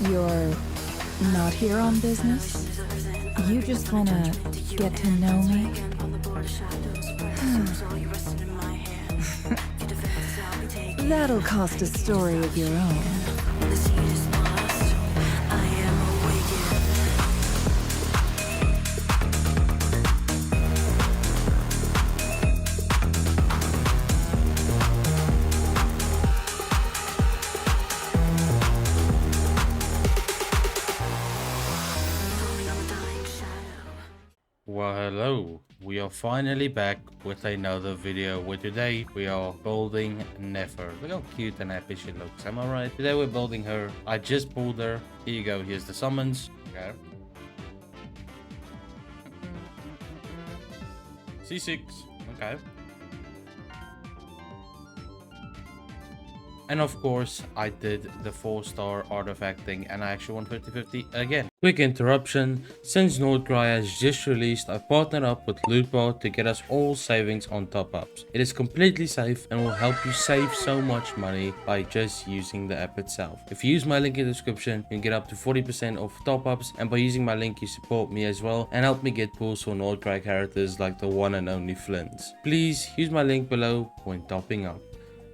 You're not here on business? You just wanna get to know me? That'll cost a story of your own. Well, hello, we are finally back with another video where today we are building Nefer. Look how cute and happy she looks, am I right? Today we're building her. I just pulled her. Here you go, here's the summons. Okay. C6, okay. And of course, I did the 4-star artifact thing and I actually won 50-50 again. Quick interruption, since nod-krai has just released, I partnered up with Lootbot to get us all savings on top-ups. It is completely safe and will help you save so much money by just using the app itself. If you use my link in the description, you can get up to 40% off top-ups, and by using my link you support me as well and help me get pulls for nod-krai characters like the one and only Flints. Please use my link below when topping up.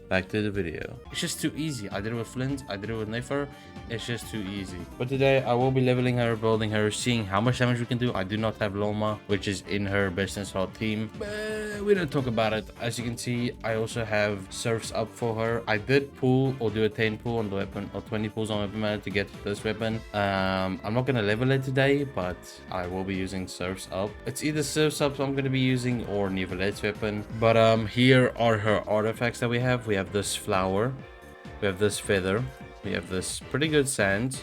Back to the video. It's just too easy. I did it with Flint, I did it with Nefer. It's just too easy. But today I will be leveling her, building her, seeing how much damage we can do. I do not have lauma, which is in her best in slot team, but we don't talk about it. As you can see, I also have surfs up for her. I did pull or do a 10 pull on the weapon or 20 pulls on weapon mana to get this weapon. I'm not gonna level it today, but I will be using surfs up. It's either surfs up I'm gonna be using or Nevelet's weapon. But here are her artifacts that we have. We have this flower, we have this feather, we have this pretty good sand,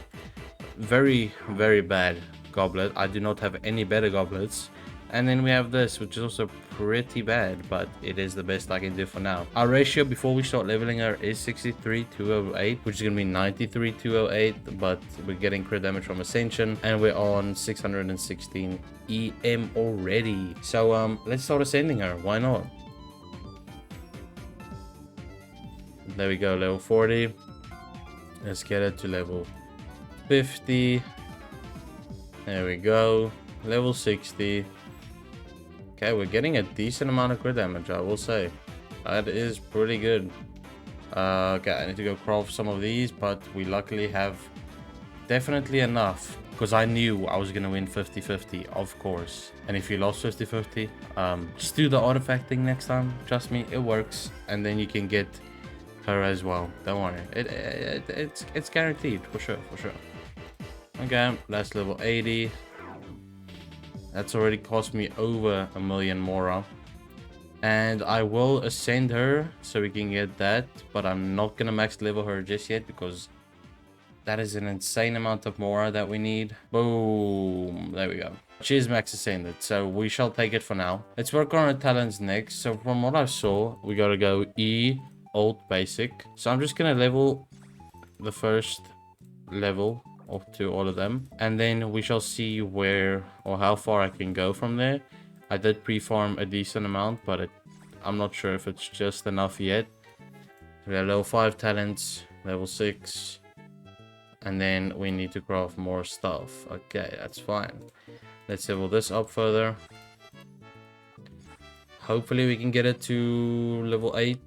very bad goblet. I do not have any better goblets. And then we have this, which is also pretty bad, but it is the best I can do for now. Our ratio before we start leveling her is 63-208, which is going to be 93-208, but we're getting crit damage from Ascension, and we're on 616 EM already. So let's start ascending her, why not? There we go, level 40. Let's get it to level 50. There we go, level 60. Okay, we're getting a decent amount of crit damage, I will say. That is pretty good. Okay, I need to go craft some of these, but we luckily have definitely enough. Because I knew I was going to win 50-50, of course. And if you lost 50-50, just do the artifact thing next time. Trust me, it works. And then you can get her as well. Don't worry. It's guaranteed, for sure. Okay, that's level 80. That's already cost me over 1 million mora. And I will ascend her so we can get that. But I'm not going to max level her just yet because that is an insane amount of mora that we need. Boom. There we go. She is max ascended, so we shall take it for now. Let's work on her talents next. So from what I saw, we got to go E, Alt, Basic. So I'm just going to level the first level to all of them, and then we shall see where or how far I can go from there. I did pre-farm a decent amount, but I'm not sure if it's just enough yet. We have level 5 talents, level 6, and then we need to craft more stuff. Okay, that's fine. Let's level this up further. Hopefully we can get it to level 8,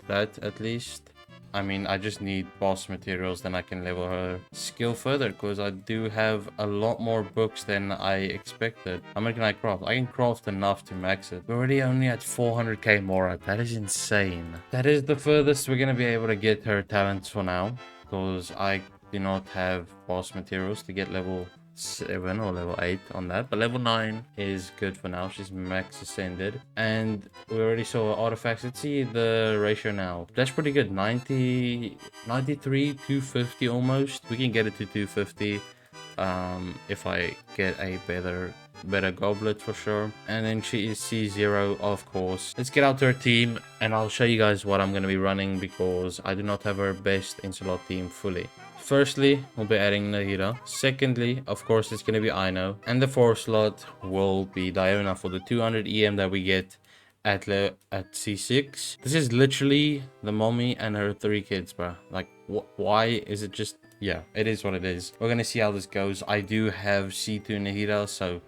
that at least. I mean, I just need boss materials, then I can level her skill further, because I do have a lot more books than I expected. How many can I craft? I can craft enough to max it. We're already only at 400k more. That is insane. That is the furthest we're going to be able to get her talents for now, because I do not have boss materials to get level 7 or level 8 on that, but level 9 is good for now. She's max ascended, and we already saw artifacts. Let's see the ratio now. That's pretty good. 93 250 almost. We can get it to 250 if I get a better goblet for sure. And then she is C0, of course. Let's get out to her team and I'll show you guys what I'm going to be running, because I do not have her best in slot team fully. Firstly, we'll be adding Nahira. Secondly, of course, it's going to be Aino. And the 4th slot will be Diona for the 200 EM that we get at C6. This is literally the mommy and her 3 kids, bro. Like, why is it just yeah, it is what it is. We're gonna see how this goes. I do have C2 Nahida, so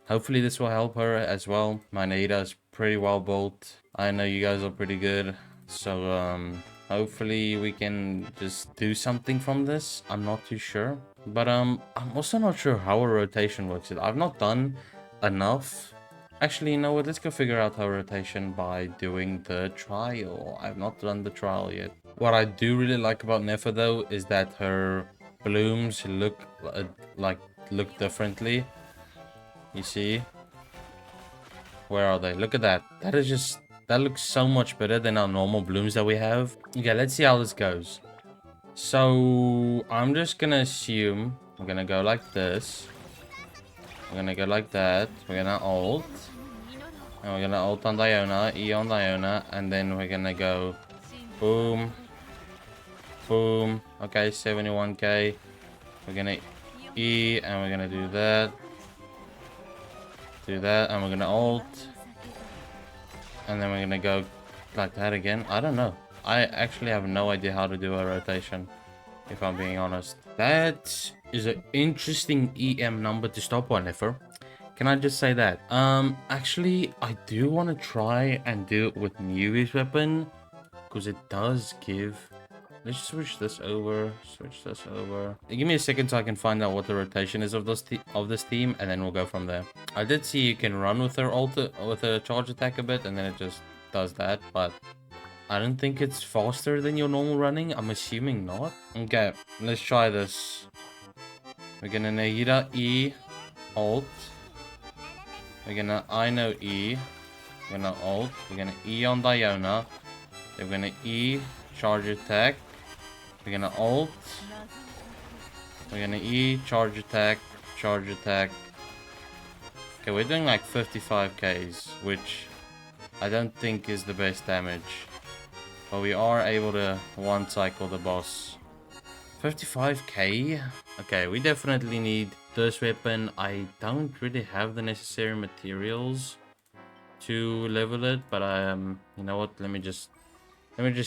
hopefully this will help her as well. My Nahida is pretty well built. I know you guys are pretty good, so hopefully we can just do something from this. I'm not too sure, but I'm also not sure how a rotation works. I've not done enough. Actually, you know what? Let's go figure out her rotation by doing the trial. I've not done the trial yet. What I do really like about Nefer though is that her blooms look look differently. You see? Where are they? Look at that. That looks so much better than our normal blooms that we have. Okay, let's see how this goes. So I'm just gonna assume we're gonna go like this. We're gonna go like that. We're gonna ult. And we're gonna ult on Diona, E on Diona, and then we're gonna go boom. Boom. Okay, 71k. We're gonna E and we're gonna do that. Do that, and we're gonna ult. And then we're gonna go like that again. I don't know. I actually have no idea how to do a rotation, if I'm being honest. That is an interesting EM number to stop on, Nefer. Can I just say that? Actually, I do want to try and do it with Newbie's weapon, because it does give... Let's switch this over. Switch this over. Give me a second so I can find out what the rotation is of this team, and then we'll go from there. I did see you can run with her with her charge attack a bit, and then it just does that. But I don't think it's faster than your normal running. I'm assuming not. Okay, let's try this. We're gonna Nahida E ult. We're gonna I know E. We're gonna ult. We're gonna E on Diona. Then we're gonna E charge attack. We're gonna ult. We're gonna E, charge attack, charge attack. Okay, we're doing like 55k's, which I don't think is the best damage. But we are able to one cycle the boss. 55k? Okay, we definitely need this weapon. I don't really have the necessary materials to level it, but you know what? Let me just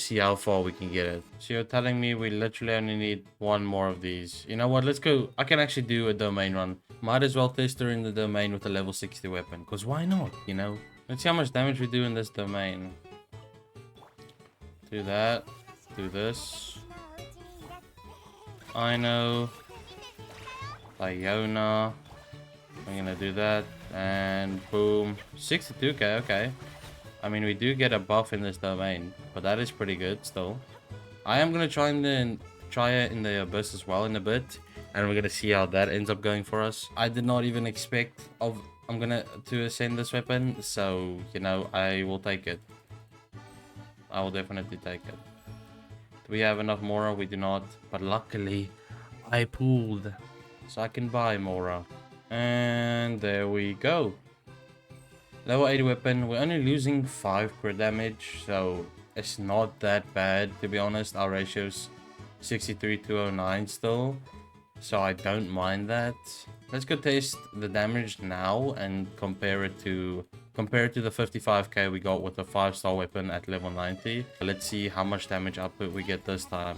see how far we can get it. So you're telling me we literally only need one more of these. You know what? Let's go. I can actually do a domain run. Might as well test her in the domain with a level 60 weapon. Because why not, you know? Let's see how much damage we do in this domain. Do that. Do this. I know. Diona. I'm gonna do that. And boom. 62k, okay. I mean, we do get a buff in this domain, but that is pretty good still. I am gonna try it in the abyss as well in a bit, and we're gonna see how that ends up going for us. I did not even expect I'm gonna to ascend this weapon, so you know I will take it. I will definitely take it. Do we have enough Mora? We do not, but luckily I pulled, so I can buy Mora, and there we go. Level 80 weapon, we're only losing 5 per damage, so it's not that bad, to be honest. Our ratio's 63 to 09 still, so I don't mind that. Let's go test the damage now and compare it to the 55k we got with the 5-star weapon at level 90. Let's see how much damage output we get this time.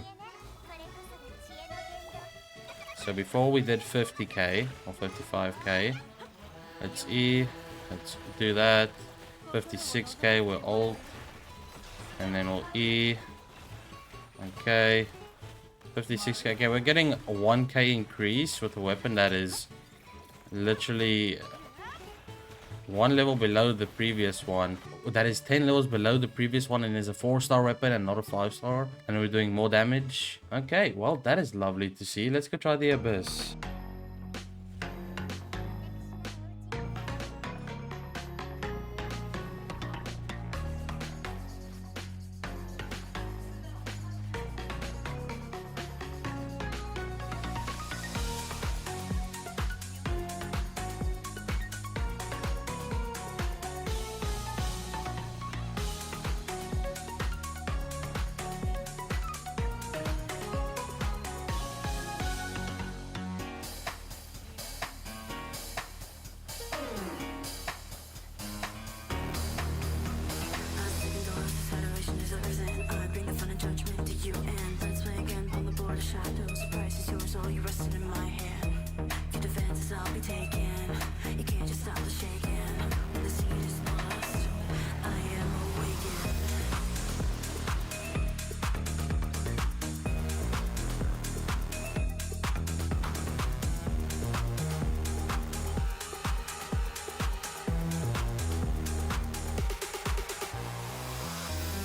So before we did 50k or 55k, let's E. Let's do that. 56k, we're ult. And then we'll E. Okay. 56k. Okay, we're getting a 1k increase with a weapon that is literally 1 level below the previous one. That is 10 levels below the previous one, and is a 4-star weapon and not a 5-star. And we're doing more damage. Okay, well, that is lovely to see. Let's go try the abyss. I'll be taken. You can't just stop the shaking. When the seed is lost, I am awakened.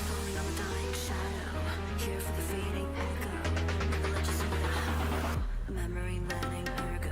Falling on the dying shadow, here for the fading echo. Never let you see the how. A memory letting her go.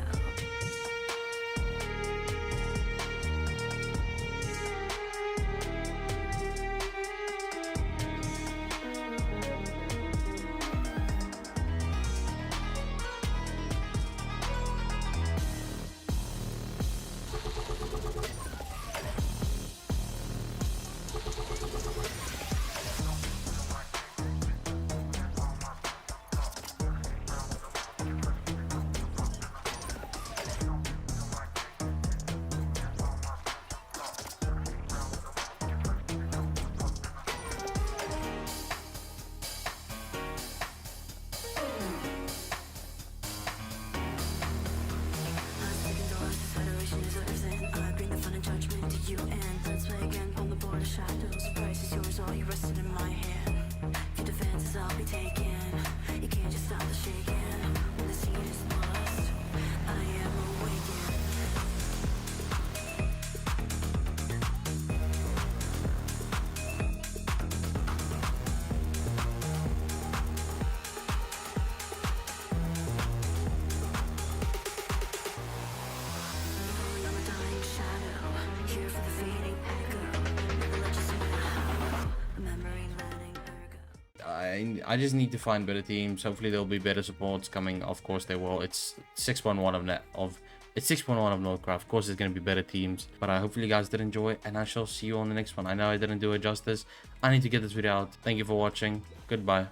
Federation is a resin. I bring the fun and judgment to you, and let's play again on the border shadows. Price is yours, all you rested in my hand. Your defenses I'll be taken. You can't just stop the shaking. When the seed is lost, I am awakened. Falling on the dying shadow, here for the fading echo. Never let you see the how. A memory letting her go. I just need to find better teams. Hopefully there'll be better supports coming. Of course they will. It's 6.1 it's 6.1 of nod-krai. Of course there's going to be better teams. But hopefully you guys did enjoy, and I shall see you on the next one. I know I didn't do it justice. I need to get this video out. Thank you for watching. Goodbye.